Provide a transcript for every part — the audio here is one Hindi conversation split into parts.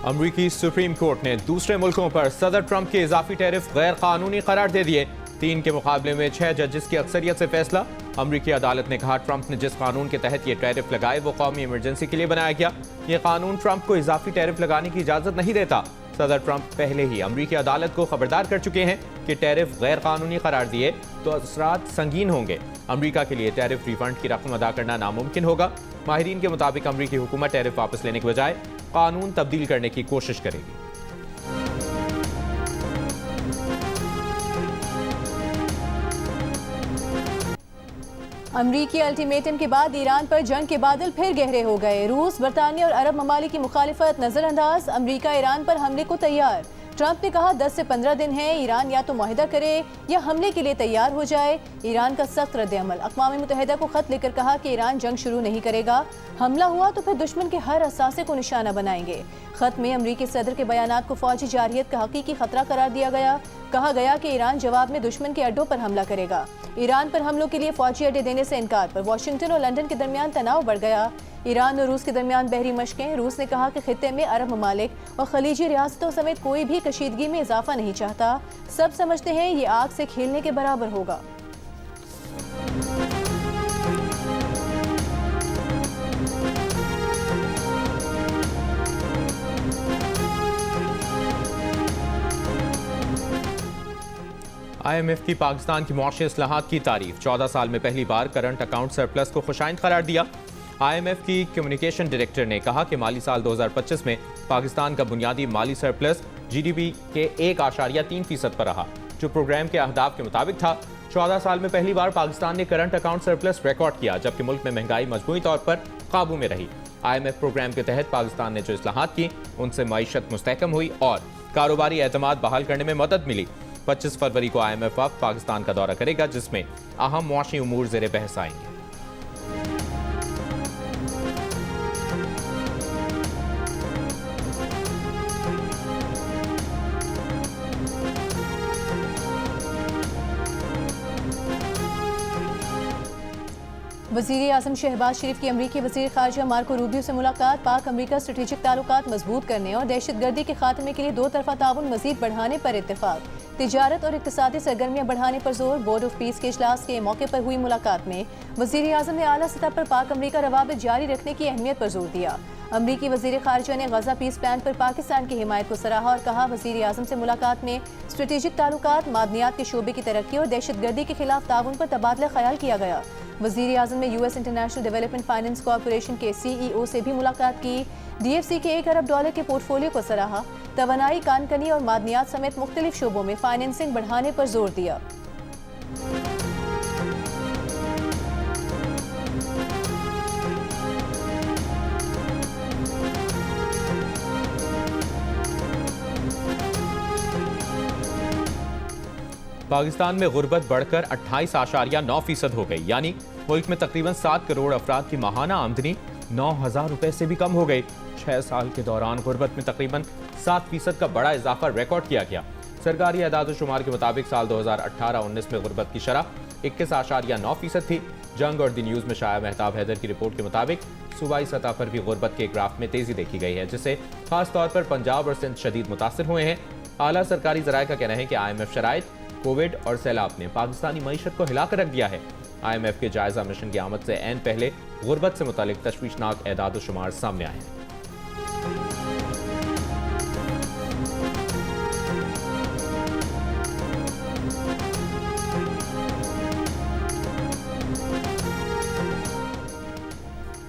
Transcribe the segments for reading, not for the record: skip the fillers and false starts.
अमरीकी सुप्रीम कोर्ट ने दूसरे मुल्कों पर सदर ट्रंप के इजाफी टैरिफ गैर कानूनी करार दे दिए। 3 के मुकाबले में 6 जजेस की अक्सरियत से फैसला। अमरीकी अदालत ने कहा ट्रंप ने जिस कानून के तहत ये टैरिफ लगाए वो कौमी इमरजेंसी के लिए बनाया गया। ये कानून ट्रंप को इजाफी टैरिफ लगाने की इजाजत नहीं देता। सदर ट्रंप पहले ही अमरीकी अदालत को खबरदार कर चुके हैं कि टैरिफ गैर कानूनी करार दिए तो असरात संगीन होंगे। अमरीका के लिए टैरिफ रिफंड की रकम अदा करना नामुमकिन होगा। माहिरीन के मुताबिक अमरीकी हुकूमत टैरिफ वापस लेने के बजाय कानून तब्दील करने की कोशिश करेगी। अमरीकी अल्टीमेटम के बाद ईरान पर जंग के बादल फिर गहरे हो गए। रूस, बरतानिया और अरब ममालिक की मुखालिफत नजरअंदाज। अमरीका ईरान पर हमले को तैयार। ट्रंप ने कहा 10 से 15 दिन है, ईरान या तो मुआहदा करे या हमले के लिए तैयार हो जाए। ईरान का सख्त रद्द-ए-अमल। अक़वाम मुत्तहिदा को खत लिखकर कहा कि ईरान जंग शुरू नहीं करेगा, हमला हुआ तो फिर दुश्मन के हर असासे को निशाना बनाएंगे। खत में अमरीकी सदर के बयानात को फौजी जारहियत का हकीकी खतरा करार दिया गया। कहा गया कि ईरान जवाब में दुश्मन के अड्डों पर हमला करेगा। ईरान पर हमलों के लिए फौजी अड्डे देने से इनकार पर वाशिंगटन और लंदन के दरमियान तनाव बढ़ गया। ईरान और रूस के दरमियान बहरी मशकें। रूस ने कहा कि खित्ते में अरब ममालिक और खलीजी रियासतों समेत कोई भी कशीदगी में इजाफा नहीं चाहता। सब समझते हैं ये आग से खेलने के बराबर होगा। IMF की पाकिस्तान की मुआशी इस्लाहात की तारीफ। 14 साल में पहली बार करंट अकाउंट सरप्लस को खुशाइंद करार दिया। IMF की कम्युनिकेशन डायरेक्टर ने कहा कि माली साल 2025 में पाकिस्तान का बुनियादी माली सरप्लस GDP के 1.3% पर रहा, जो प्रोग्राम के अहदाफ के मुताबिक था। 14 साल में पहली बार पाकिस्तान ने करंट अकाउंट सरप्लस रिकॉर्ड किया, जबकि मुल्क में महंगाई मजमूई तौर पर काबू में रही। IMF प्रोग्राम के तहत पाकिस्तान ने जो इस्लाहात की, उनसे मईशत मुस्तहकम हुई और कारोबारी एतमाद बहाल करने में मदद मिली। 25 फरवरी को IMF वक्त पाकिस्तान का दौरा करेगा, जिसमें अहम मुआशी उमूर ज़ेरे बहस आएंगे। वज़ीर आज़म शहबाज शरीफ की अमरीकी वज़ीर ख़ारिजा मार्को रूबियो से मुलाकात। पाक अमरीका स्ट्रेटेजिक ताल्लुकात मजबूत करने और दहशतगर्दी के खात्मे के लिए दो तरफा ताउन मज़ीद बढ़ाने पर इत्तेफाक। तिजारत और इक़्तिसादी सरगर्मियाँ बढ़ाने पर जोर। बोर्ड ऑफ पीस के इजलास के मौके पर हुई मुलाकात में वज़ीर आज़म ने आला सतह पर पाक अमरीका रवाबित जारी रखने की अहमियत पर जोर दिया। अमरीकी वज़ीर ख़ारिजा ने गज़ा पीस प्लान पर पाकिस्तान की हिमायत को सराहा और कहा वज़ीर आज़म से मुलाकात में स्ट्रेटेजिक ताल्लुकात, मादनियात के शोबे की तरक्की और दहशतगर्दी के खिलाफ ताउन पर तबादला ख्याल किया गया। वज़ीर आज़म ने US international development finance corporation के CEO से भी मुलाकात की। DFC के $1 अरब के पोर्टफोलियो को सराहा। तवानाई, कानकनी और मादनियात समेत मुख्तलिफ शोबों में फाइनेंसिंग बढ़ाने पर जोर दिया। पाकिस्तान में गुर्बत बढ़कर 28.9% हो गई, यानी मुल्क में तकरीबन 7 करोड़ अफराद की माहाना आमदनी 9,000 रुपए से भी कम हो गई। 6 साल के दौरान गुर्बत में तकरीबन 7% का बड़ा इजाफा रिकॉर्ड किया गया। सरकारी एदाद-ओ-शुमार के मुताबिक साल 2018-19 में गुर्बत की शरह 21.9% थी। जंग और दी न्यूज़ में शाया महताब हैदर की रिपोर्ट के मुताबिक सूबाई सतह पर भी गुर्बत के ग्राफ में तेजी देखी गई है, जिससे खास तौर पर पंजाब और सिंध शदीद मुतासर हुए हैं। आला सरकारी ज़राए का कहना है कि IMF शराइत, कोविड और सैलाब ने पाकिस्तानी मईशत को हिलाकर रख दिया है। IMF के जायजा मिशन की आमद से ऐन पहले गुर्बत से मुतालिक तशवीशनाक एदाद-ओ-शुमार सामने आए हैं।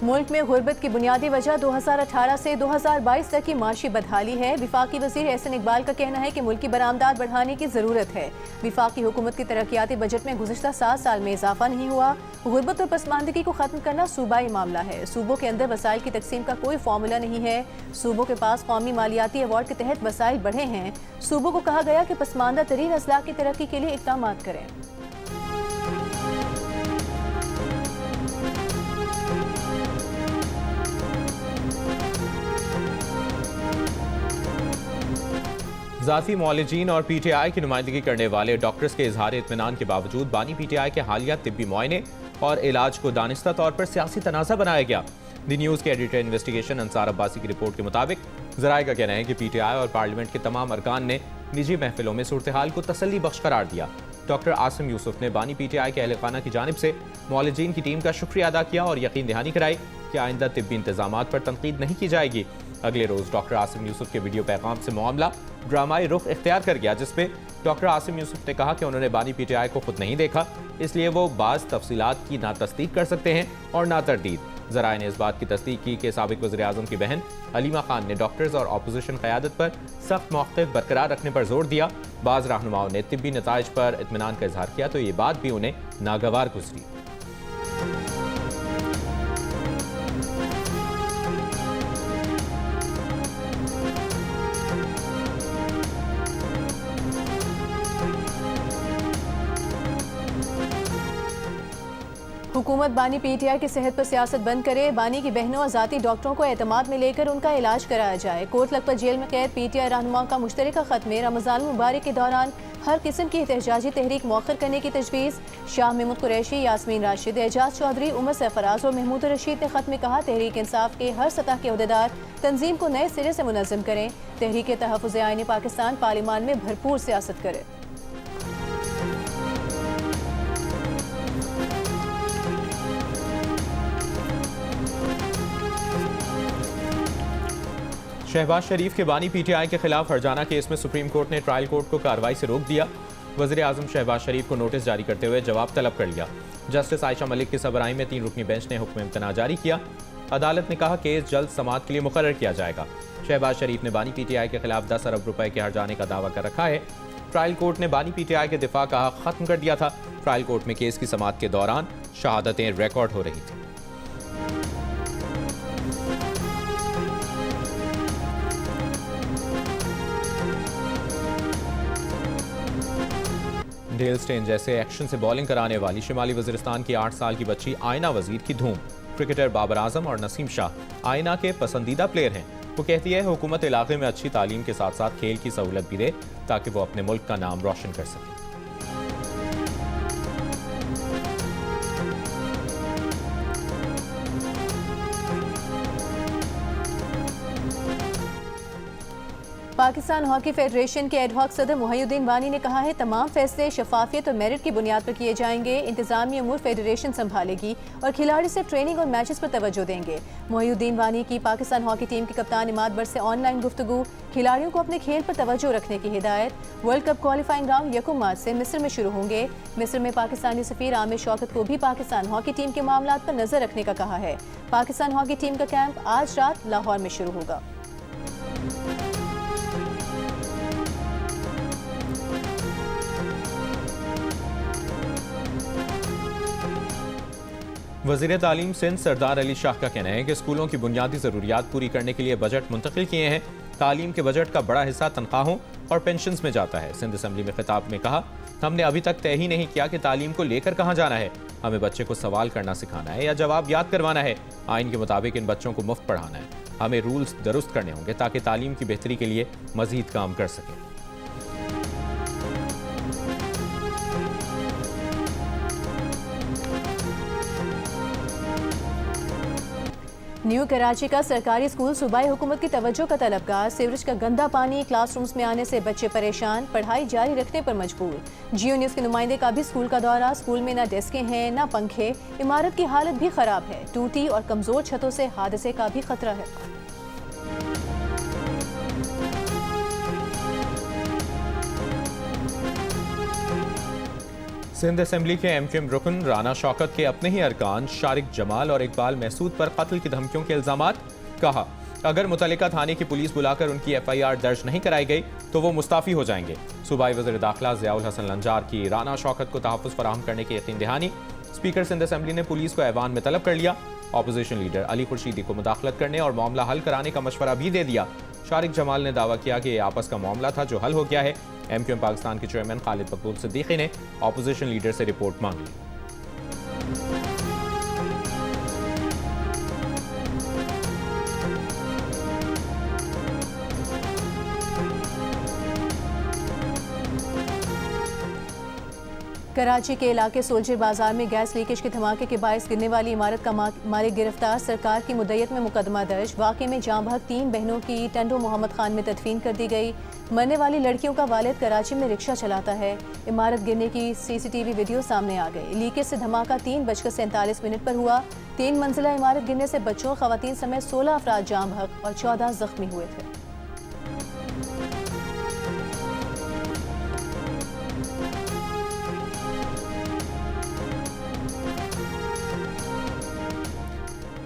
मुल्क में गुर्बत की बुनियादी वजह 2018 से 2022 तक की माशी बदहाली है। विफाकी वज़ीर एहसन इकबाल का कहना है कि मुल्क की बरामदात बढ़ाने की ज़रूरत है। विफाकी हुकूमत की तरक्याती बजट में गुज़िश्ता 7 साल में इजाफा नहीं हुआ। गुर्बत और पसमानदगी को ख़त्म करना सूबाई मामला है। सूबों के अंदर वसाइल की तकसीम का कोई फार्मूला नहीं है। सूबों के पास कौमी मालियाती अवार्ड के तहत वसाइल बढ़े हैं। सूबों को कहा गया कि पसमानदा तरीन अजला की तरक्की के लिए इक़दाम करें। ज़ाती मौलजीन और PTI की नुमाइंदगी करने वाले डॉक्टर्स के इजहार इत्मीनान के बावजूद बानी PTI के हालिया तिब्बी मुआयने और इलाज को दानिस्ता तौर पर सियासी तनाज़ा बनाया गया। दी न्यूज़ के एडिटर इन्वेस्टिगेशन अंसार अब्बासी की रिपोर्ट के मुताबिक जराये का कहना है कि PTI और पार्लियामेंट के तमाम अरकान ने निजी महफिलों में सूरत हाल को तसल्ली बख्श करार दिया। डॉक्टर आसिम यूसुफ ने बानी PTI के अहल खाना की जानिब से मौलजीन की टीम का शुक्रिया अदा किया और यकीन दहानी कराई कि आइंदा तिब्बी इंतजामात पर तनकीद नहीं की जाएगी। अगले रोज डॉक्टर आसिम यूसुफ के वीडियो पैगाम से मामला ड्रामाई रुख इख्तियार कर गया, जिसपे डॉक्टर आसिम यूसुफ ने कहा कि उन्होंने बानी PTI को खुद नहीं देखा, इसलिए वो बाज़ तफसीलात की ना तस्दीक कर सकते हैं और ना तरदीद। ज़राए ने इस बात की तस्दीक की कि साबिक वज़ीर आज़म की बहन हलीमा खान ने डॉक्टर्स और अपोजिशन क़यादत पर सख्त मौक़िफ़ बरकरार रखने पर जोर दिया। बाज़ रहनुमाओं ने तिब्बी नताइज पर इत्मीनान का इजहार किया तो ये बात भी उन्हें नागवार गुजरी। हुकूमत बानी PTI की सेहत पर सियासत बंद करे, बानी की बहनों और जाती डॉक्टरों को एतमाद में लेकर उनका इलाज कराया जाए। कोट लखपत जेल में कैद PTI रहनुमाओं का मुश्तरका खत में रमज़ान मुबारक के दौरान हर किस्म की एहतजाजी तहरीक मौखर करने की तजवीज़। शाह महमूद कुरैशी, यास्मीन राशिद, एजाज चौधरी, उमर सरफराज और महमूद रशीद ने खत में कहा, तहरीक इंसाफ के हर सतह के अहदेदार तंजीम को नए सिरे से मुनज़्ज़म करें। तहरीक तहफ़्फ़ुज़ आईन पाकिस्तान पार्लियामान में भरपूर सियासत करे। शहबाज शरीफ के बानी PTI के खिलाफ हरजाना केस में सुप्रीम कोर्ट ने ट्रायल कोर्ट को कार्रवाई से रोक दिया। वज़ीर आज़म शहबाज शरीफ को नोटिस जारी करते हुए जवाब तलब कर लिया। जस्टिस आयशा मलिक की सरबराही में 3 रुकनी बेंच ने हुक्म इम्तना जारी किया। अदालत ने कहा केस जल्द समाअत के लिए मुकर्रर किया जाएगा। शहबाज शरीफ ने बानी PTI के खिलाफ 10 अरब रुपए के हरजाने का दावा कर रखा है। ट्रायल कोर्ट ने बानी PTI के दिफा का हक खत्म कर दिया था। ट्रायल कोर्ट में केस की समाअत के दौरान शहादतें रिकॉर्ड हो रही थी। डेल स्टेन जैसे एक्शन से बॉलिंग कराने वाली शिमाली वजीरिस्तान की 8 साल की बच्ची आयना वजीर की धूम। क्रिकेटर बाबर आजम और नसीम शाह आयना के पसंदीदा प्लेयर हैं। वो कहती है हुकूमत इलाके में अच्छी तालीम के साथ साथ खेल की सहूलत भी दे ताकि वो अपने मुल्क का नाम रोशन कर सके। पाकिस्तान हॉकी फेडरेशन के एडहॉक सदर मुहय्युद्दीन वानी ने कहा है, तमाम फैसले शफाफियत और मेरिट की बुनियाद पर किए जाएंगे। इंतजामी अमूर फेडरेशन संभालेगी और खिलाड़ी सिर्फ ट्रेनिंग और मैचेस पर तवज्जो देंगे। मुहय्युद्दीन वानी की पाकिस्तान हॉकी टीम के कप्तान इमाद बर से ऑनलाइन गुफ्तगू। खिलाड़ियों को अपने खेल पर तवज्जो रखने की हिदायत। वर्ल्ड कप क्वालिफाइंग राउंड 1 मार्च से मिस्र में शुरू होंगे। मिस्र में पाकिस्तानी सफीर आमिर शौकत को भी पाकिस्तान हॉकी टीम के मामलात पर नजर रखने का कहा है। पाकिस्तान हॉकी टीम का कैंप आज रात लाहौर में शुरू होगा। वज़ीर तालीम सिंध सरदार अली शाह का कहना है कि स्कूलों की बुनियादी ज़रूरियात पूरी करने के लिए बजट मुंतकिल किए हैं। तालीम के बजट का बड़ा हिस्सा तनख्वाहों और पेंशन्स में जाता है। सिंध असम्बली में खिताब में कहा, हमने अभी तक तय ही नहीं किया कि तालीम को लेकर कहाँ जाना है। हमें बच्चे को सवाल करना सिखाना है या जवाब याद करवाना है। आइन के मुताबिक इन बच्चों को मुफ्त पढ़ाना है। हमें रूल्स दुरुस्त करने होंगे ताकि तालीम की बेहतरी के लिए मजीद काम कर सकें। न्यू कराची का सरकारी स्कूल सूबाई हुकूमत की तवज्जो का तलबगार। सीवरेज का गंदा पानी क्लासरूम्स में आने से बच्चे परेशान, पढ़ाई जारी रखने पर मजबूर। जियो न्यूज़ के नुमाइंदे का भी स्कूल का दौरा। स्कूल में ना डेस्कें हैं ना पंखे, इमारत की हालत भी खराब है। टूटी और कमजोर छतों से हादसे का भी खतरा है। सिंध असेंबली के MQM रुकन राना शौकत के अपने ही अरकान शारिक जमाल और इकबाल महसूद पर कत्ल की धमकियों के इल्जामात। कहा, अगर मुतल्लिका थाने की पुलिस बुलाकर उनकी FIR दर्ज नहीं कराई गई तो वो मुस्ताफी हो जाएंगे। सूबाई वज़ीर दाखिला ज़ियाउल हसन लंजार की राना शौकत को तहफ़्फ़ुज़ फराहम करने की यकीन दहानी। स्पीकर सिंध असेंबली ने पुलिस को ऐवान में तलब कर लिया। अपोजिशन लीडर अली खुर्शीदी को मुदाखलत करने और मामला हल कराने का मशवरा भी दे दिया। शारिक जमाल ने दावा किया कि ये आपस का मामला था जो हल हो गया है। MQM पाकिस्तान के चेयरमैन खालिद मकबूल सिद्दीकी ने अपोजिशन लीडर से रिपोर्ट मांग ली। कराची के इलाके सोल्जर बाजार में गैस लीकेज के धमाके के बायस गिरने वाली इमारत का मालिक गिरफ्तार, सरकार की मुद्दत में मुकदमा दर्ज। वाक़े में जाँ बहक 3 बहनों की टंडो मोहम्मद खान में तदफीन कर दी गई। मरने वाली लड़कियों का वालिद कराची में रिक्शा चलाता है। इमारत गिरने की CCTV वीडियो सामने आ गई। लीकेज से धमाका 3:47 पर हुआ। 3 मंजिला इमारत गिरने से बच्चों, खवातीन समेत 16 अफराद जाँ बहक और 14 जख्मी हुए थे।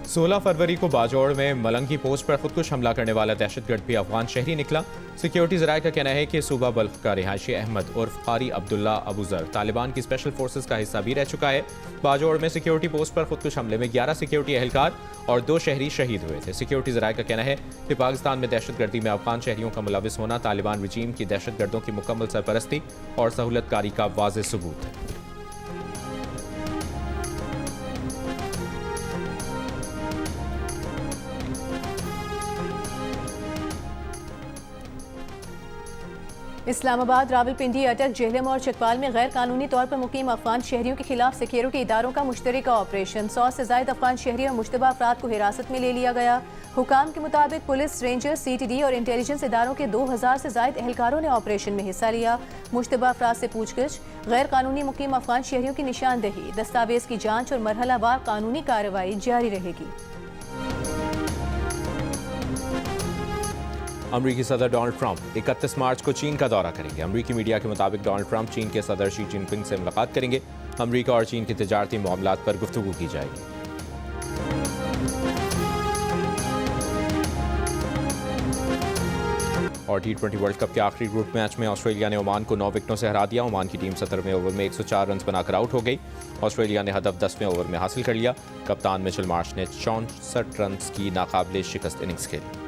सोलह फरवरी को बाजौड़ में मलंगी पोस्ट पर खुदकुश हमला करने वाला दहशतगर्द भी अफगान शहरी निकला। सिक्योरिटी जराये का कहना है कि सूबा बल्ख का रिहायशी अहमद उर्फ कारी अब्दुल्ला अबूजर तालिबान की स्पेशल फोर्सेस का हिस्सा भी रह चुका है। बाजौड़ में सिक्योरिटी पोस्ट पर खुदकुश हमले में 11 सिक्योरिटी एहलकार और 2 शहरी शहीद हुए थे। सिक्योरिटी जराये का कहना है कि पाकिस्तान में दहशतगर्दी में अफगान शहरियों का मुलविस होना तालिबान रजीम की दहशतगर्दों की मुकम्मल सरपरस्ती और सहूलतकारी का वाज़ेह सबूत है। इस्लामाबाद, रावलपिंडी, अटक, जेहलम और चकवाल में गैर कानूनी तौर पर मुकीम अफगान शहरियों के खिलाफ सिक्योरिटी इदारों का मुश्तरका ऑपरेशन। 100 से ज्यादा अफगान शहरी और मुश्तबा अफराद को हिरासत में ले लिया गया। हुकाम के मुताबिक पुलिस, रेंजर्स, CTD और इंटेलिजेंस इदारों के 2000 से ज्यादा एहलकारों ने ऑपरेशन में हिस्सा लिया। मुश्तबा अफराद से पूछगिछ, गैर कानूनी मुकीम अफगान शहरियों की निशानदेही, दस्तावेज की जाँच और मरहलावार कानूनी कार्रवाई जारी रहेगी। अमरीकी सदर डोनाल्ड ट्रंप 31 मार्च को चीन का दौरा करेंगे। अमरीकी मीडिया के मुताबिक डोनाल्ड ट्रंप चीन के सदर शी जिनपिंग से मुलाकात करेंगे। अमरीका और चीन के तिजारती मामलात पर गुफ्तगू की जाएगी। और T20 वर्ल्ड कप के आखिरी ग्रुप मैच में ऑस्ट्रेलिया ने ओमान को 9 विकेटों से हरा दिया। ओमान की टीम 17वें ओवर में 104 रन बनाकर आउट हो गई। ऑस्ट्रेलिया ने हदफ 10वें ओवर में हासिल कर लिया। कप्तान मिचेल मार्श ने 64 रन की नाकाबिले शिकस्त इनिंग्स खेली।